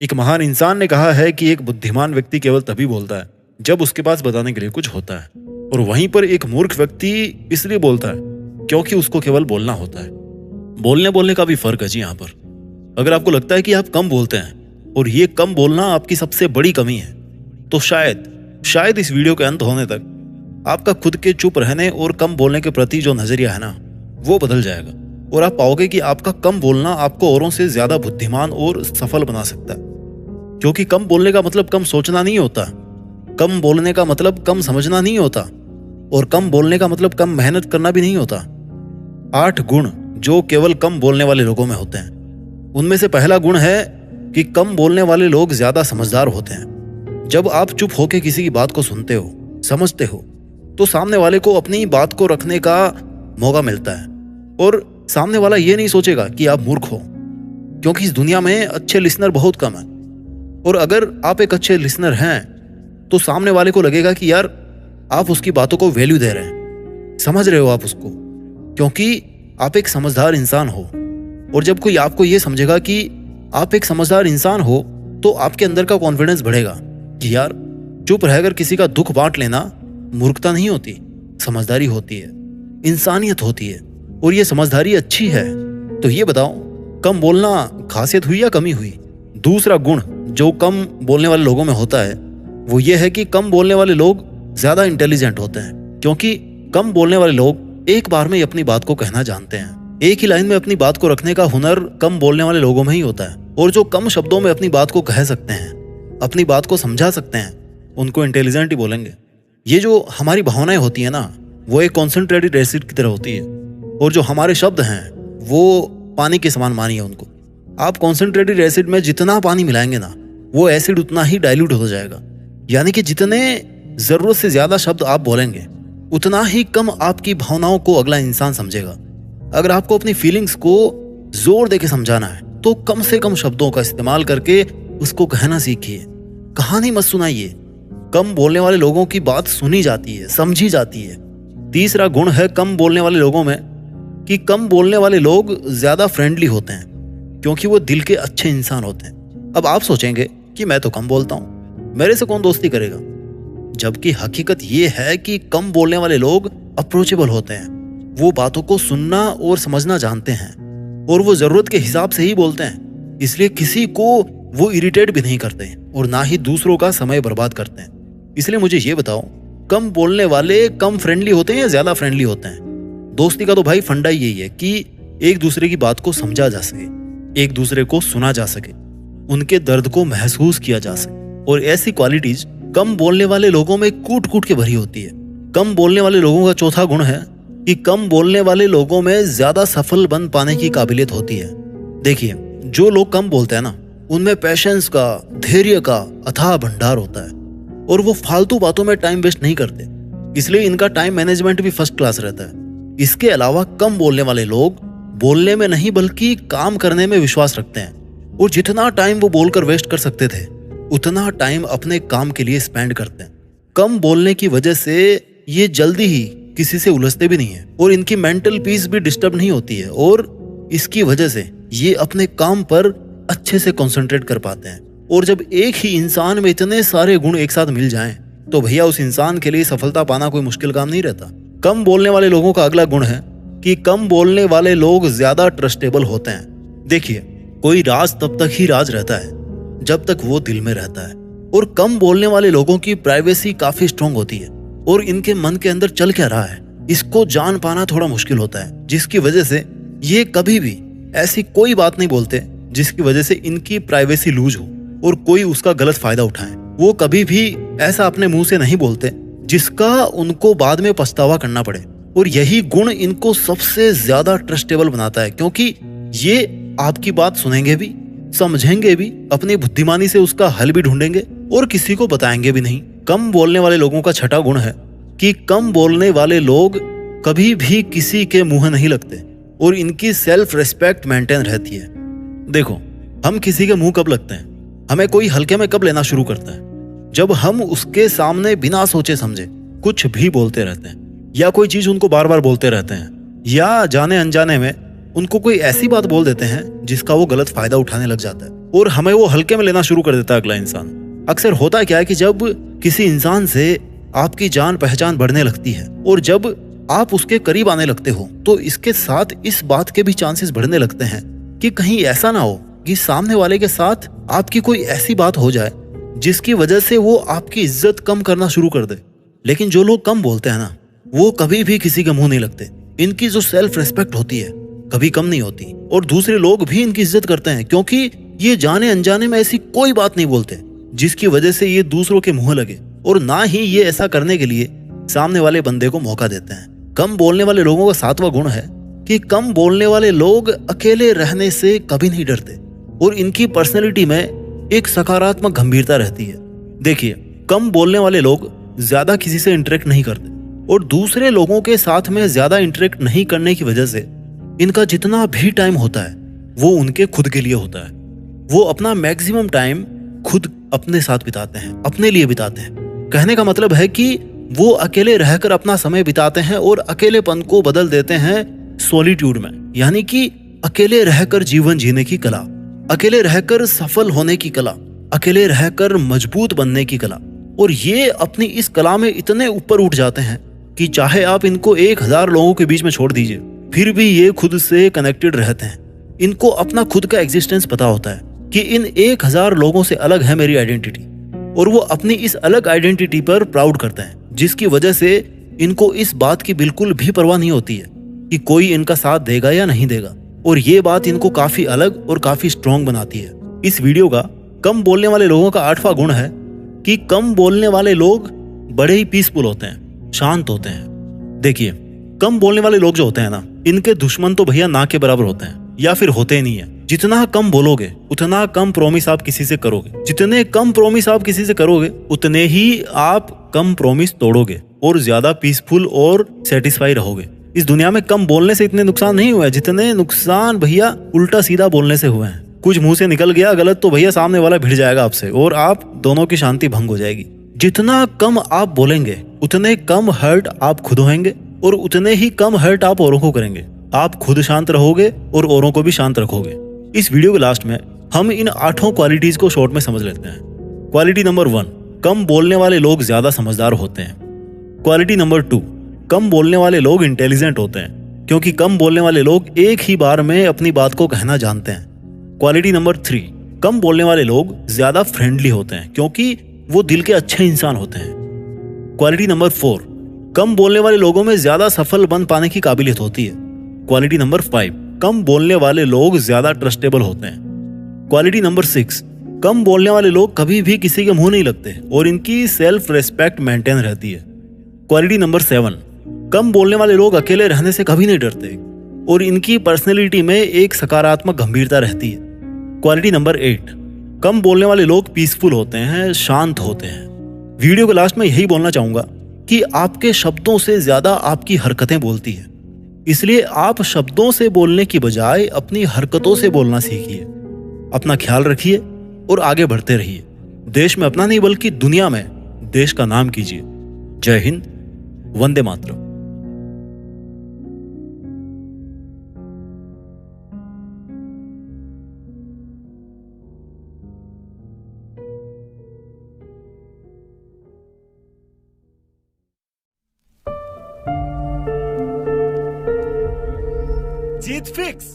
एक महान इंसान ने कहा है कि एक बुद्धिमान व्यक्ति केवल तभी बोलता है जब उसके पास बताने के लिए कुछ होता है, और वहीं पर एक मूर्ख व्यक्ति इसलिए बोलता है क्योंकि उसको केवल बोलना होता है। बोलने बोलने का भी फर्क है जी यहाँ पर। अगर आपको लगता है कि आप कम बोलते हैं और ये कम बोलना आपकी सबसे बड़ी कमी है, तो शायद इस वीडियो के अंत होने तक आपका खुद के चुप रहने और कम बोलने के प्रति जो नजरिया है ना, वो बदल जाएगा और आप पाओगे कि आपका कम बोलना आपको औरों से ज्यादा बुद्धिमान और सफल बना सकता है। क्योंकि कम बोलने का मतलब कम सोचना नहीं होता, कम बोलने का मतलब कम समझना नहीं होता, और कम बोलने का मतलब कम मेहनत करना भी नहीं होता। 8 गुण जो केवल कम बोलने वाले लोगों में होते हैं, उनमें से पहला गुण है कि कम बोलने वाले लोग ज्यादा समझदार होते हैं। जब आप चुप होकर किसी की बात को सुनते हो, समझते हो, तो सामने वाले को अपनी बात को रखने का मौका मिलता है, और सामने वाला ये नहीं सोचेगा कि आप मूर्ख हो, क्योंकि इस दुनिया में अच्छे लिसनर बहुत कम है। और अगर आप एक अच्छे लिसनर हैं तो सामने वाले को लगेगा कि यार आप उसकी बातों को वैल्यू दे रहे हैं, समझ रहे हो आप उसको, क्योंकि आप एक समझदार इंसान हो। और जब कोई आपको ये समझेगा कि आप एक समझदार इंसान हो, तो आपके अंदर का कॉन्फिडेंस बढ़ेगा कि यार चुप रहकर किसी का दुख बांट लेना मूर्खता नहीं होती, समझदारी होती है, इंसानियत होती है, और ये समझदारी अच्छी है। तो ये बताओ, कम बोलना खासियत हुई या कमी हुई? दूसरा गुण जो कम बोलने वाले लोगों में होता है वो ये है कि कम बोलने वाले लोग ज्यादा इंटेलिजेंट होते हैं, क्योंकि कम बोलने वाले लोग एक बार में ही अपनी बात को कहना जानते हैं। एक ही लाइन में अपनी बात को रखने का हुनर कम बोलने वाले लोगों में ही होता है। और जो कम शब्दों में अपनी बात को कह सकते हैं, अपनी बात को समझा सकते हैं, उनको इंटेलिजेंट ही बोलेंगे। ये जो हमारी भावनाएं होती है ना, वो एक कॉन्सेंट्रेटेड एसिड की तरह होती है, और जो हमारे शब्द हैं वो पानी के समान मानिए उनको। आप कॉन्सेंट्रेटेड एसिड में जितना पानी मिलाएंगे ना, वो एसिड उतना ही डाइल्यूट हो जाएगा। यानी कि जितने जरूरत से ज्यादा शब्द आप बोलेंगे, उतना ही कम आपकी भावनाओं को अगला इंसान समझेगा। अगर आपको अपनी फीलिंग्स को जोर देके समझाना है, तो कम से कम शब्दों का इस्तेमाल करके उसको कहना सीखिए। कहानी मत सुनाइए। कम बोलने वाले लोगों की बात सुनी जाती है, समझी जाती है। तीसरा गुण है कम बोलने वाले लोगों में कि कम बोलने वाले लोग ज्यादा फ्रेंडली होते हैं, क्योंकि वो दिल के अच्छे इंसान होते हैं। अब आप सोचेंगे कि मैं तो कम बोलता हूं, मेरे से कौन दोस्ती करेगा? जबकि हकीकत ये है कि कम बोलने वाले लोग अप्रोचेबल होते हैं। वो बातों को सुनना और समझना जानते हैं, और वो जरूरत के हिसाब से ही बोलते हैं। इसलिए किसी को वो इरिटेट भी नहीं करते, और ना ही दूसरों का समय बर्बाद करते हैं। इसलिए मुझे ये बताओ, कम बोलने वाले कम फ्रेंडली होते हैं या ज्यादा फ्रेंडली होते हैं? दोस्ती का तो भाई फंडा यही है कि एक दूसरे की बात को समझा जा सके, एक दूसरे को सुना जा सके, उनके दर्द को महसूस किया जा सके। और ऐसी क्वालिटीज कम बोलने वाले लोगों में कूट कूट के भरी होती है। कम बोलने वाले लोगों का चौथा गुण है कि कम बोलने वाले लोगों में ज्यादा सफल बन पाने की काबिलियत होती है। देखिए, जो लोग कम बोलते हैं ना, उनमें पेशेंस का, धैर्य का अथाह भंडार होता है, और वो फालतू बातों में टाइम वेस्ट नहीं करते। इसलिए इनका टाइम मैनेजमेंट भी फर्स्ट क्लास रहता है। इसके अलावा कम बोलने वाले लोग बोलने में नहीं बल्कि काम करने में विश्वास रखते हैं, और जितना टाइम वो बोलकर वेस्ट कर सकते थे, उतना टाइम अपने काम के लिए स्पेंड करते हैं। कम बोलने की वजह से ये जल्दी ही किसी से उलझते भी नहीं है, और इनकी मेंटल पीस भी डिस्टर्ब नहीं होती है, और इसकी वजह से ये अपने काम पर अच्छे से कंसंट्रेट कर पाते हैं। और जब एक ही इंसान में इतने सारे गुण एक साथ मिल जाएं, तो भैया उस इंसान के लिए सफलता पाना कोई मुश्किल काम नहीं रहता। कम बोलने वाले लोगों का अगला गुण है कि कम बोलने वाले लोग ज्यादा ट्रस्टेबल होते हैं। देखिए, कोई राज तब तक ही राज रहता है जब तक वो दिल में रहता है, और कम बोलने वाले लोगों की प्राइवेसी काफी स्ट्रांग होती है, और इनके मन के अंदर चल क्या रहा है इसको जान पाना थोड़ा मुश्किल होता है, जिसकी वजह से ये कभी भी ऐसी कोई बात नहीं बोलते जिसकी वजह से इनकी प्राइवेसी लूज हो और कोई उसका गलत फायदा उठाए। वो कभी भी ऐसा अपने मुंह से नहीं बोलते जिसका उनको बाद में पछतावा करना पड़े, और यही गुण इनको सबसे ज्यादा ट्रस्टेबल बनाता है, क्योंकि ये आपकी बात सुनेंगे भी, समझेंगे भी, अपनी बुद्धिमानी से उसका हल भी ढूंढेंगे, और किसी को बताएंगे भी नहीं। कम बोलने वाले लोगों का छठा गुण है कि कम बोलने वाले लोग कभी भी किसी के मुंह नहीं लगते, और इनकी सेल्फ रिस्पेक्ट मेंटेन रहती है। देखो, हम किसी के मुंह कब लगते हैं, हमें कोई हल्के में कब लेना शुरू करता है? जब हम उसके सामने बिना सोचे समझे कुछ भी बोलते रहते हैं, या कोई चीज उनको बार बार बोलते रहते हैं, या जाने अनजाने में उनको कोई ऐसी बात बोल देते हैं जिसका वो गलत फायदा उठाने लग जाता है। और हमें वो हल्के में लेना शुरू कर देता है अगला इंसान। अक्सर होता क्या है कि जब किसी इंसान से आपकी जान पहचान बढ़ने लगती है और जब आप उसके करीब आने लगते हो तो इसके साथ इस बात के भी चांसेस बढ़ने लगते हैं कि कहीं ऐसा ना हो कि सामने वाले के साथ आपकी कोई ऐसी बात हो जाए जिसकी वजह से वो आपकी इज्जत कम करना शुरू कर दे। लेकिन जो लोग कम बोलते हैं ना, वो कभी भी किसी के मुंह नहीं लगते। इनकी जो सेल्फ रिस्पेक्ट होती है कभी कम नहीं होती और दूसरे लोग भी इनकी इज्जत करते हैं, क्योंकि ये जाने अनजाने में ऐसी कोई बात नहीं बोलते जिसकी वजह से ये दूसरों के मुंह लगे, और ना ही ये ऐसा करने के लिए सामने वाले बंदे को मौका देते हैं। कम बोलने वाले लोगों का 7वां गुण है कि कम बोलने वाले लोग अकेले रहने से कभी नहीं डरते और इनकी पर्सनैलिटी में एक सकारात्मक गंभीरता रहती है। देखिए, कम बोलने वाले लोग ज्यादा किसी से इंटरेक्ट नहीं करते और दूसरे लोगों के साथ में ज्यादा इंटरेक्ट नहीं करने की वजह से इनका जितना भी टाइम होता है वो उनके खुद के लिए होता है। वो अपना मैक्सिमम टाइम खुद अपने साथ बिताते हैं, अपने लिए बिताते हैं। कहने का मतलब है कि वो अकेले रहकर अपना समय बिताते हैं और अकेलेपन को बदल देते हैं सॉलिट्यूड में, यानी कि अकेले रहकर जीवन जीने की कला, अकेले रहकर सफल होने की कला, अकेले रहकर मजबूत बनने की कला। और ये अपनी इस कला में इतने ऊपर उठ जाते हैं कि चाहे आप इनको 1000 लोगों के बीच में छोड़ दीजिए, फिर भी ये खुद से कनेक्टेड रहते हैं। इनको अपना खुद का एग्जिस्टेंस पता होता है कि इन 1000 लोगों से अलग है मेरी आइडेंटिटी, और वो अपनी इस अलग आइडेंटिटी पर प्राउड करते हैं, जिसकी वजह से इनको इस बात की बिल्कुल भी परवाह नहीं होती है कि कोई इनका साथ देगा या नहीं देगा। और ये बात इनको काफी अलग और काफी स्ट्रॉन्ग बनाती है। इस वीडियो का कम बोलने वाले लोगों का 8वां गुण है कि कम बोलने वाले लोग बड़े ही पीसफुल होते हैं, शांत होते हैं। देखिए, कम बोलने वाले लोग जो होते हैं ना, इनके दुश्मन तो भैया ना के बराबर होते हैं या फिर होते ही नहीं है। जितना कम बोलोगे उतना कम प्रॉमिस आप किसी से करोगे, जितने कम प्रॉमिस आप किसी से करोगे उतने ही आप कम प्रॉमिस तोड़ोगे और ज्यादा पीसफुल और सेटिस्फाई रहोगे। इस दुनिया में कम बोलने से इतने नुकसान नहीं हुए जितने नुकसान भैया उल्टा सीधा बोलने से हुए हैं। कुछ मुंह से निकल गया गलत तो भैया सामने वाला भिड़ जाएगा आपसे और आप दोनों की शांति भंग हो जाएगी। जितना कम आप बोलेंगे उतने कम हर्ट आप खुद होंगे और उतने ही कम हर्ट आप औरों को करेंगे। आप खुद शांत रहोगे और औरों को भी शांत रखोगे। इस वीडियो के लास्ट में हम इन 8 क्वालिटीज को शॉर्ट में समझ लेते हैं। क्वालिटी नंबर 1, कम बोलने वाले लोग ज्यादा समझदार होते हैं। क्वालिटी नंबर 2, कम बोलने वाले लोग इंटेलिजेंट होते हैं, क्योंकि कम बोलने वाले लोग एक ही बार में अपनी बात को कहना जानते हैं। क्वालिटी नंबर 3, कम बोलने वाले लोग ज्यादा फ्रेंडली होते हैं, क्योंकि वो दिल के अच्छे इंसान होते हैं। क्वालिटी नंबर 4, कम बोलने वाले लोगों में ज्यादा सफल बन पाने की काबिलियत होती है। क्वालिटी नंबर 5, कम बोलने वाले लोग ज्यादा ट्रस्टेबल होते हैं। क्वालिटी नंबर 6, कम बोलने वाले लोग कभी भी किसी के मुंह नहीं लगते और इनकी सेल्फ रिस्पेक्ट मेंटेन रहती है। क्वालिटी नंबर 7, कम बोलने वाले लोग अकेले रहने से कभी नहीं डरते और इनकी पर्सनैलिटी में एक सकारात्मक गंभीरता रहती है। क्वालिटी नंबर 8, कम बोलने वाले लोग पीसफुल होते हैं, शांत होते हैं। वीडियो के लास्ट में यही बोलना चाहूंगा कि आपके शब्दों से ज्यादा आपकी हरकतें बोलती है, इसलिए आप शब्दों से बोलने की बजाय अपनी हरकतों से बोलना सीखिए। अपना ख्याल रखिए और आगे बढ़ते रहिए। देश में अपना नहीं बल्कि दुनिया में देश का नाम कीजिए। जय हिंद, वंदे मातरम। जीत फिक्स।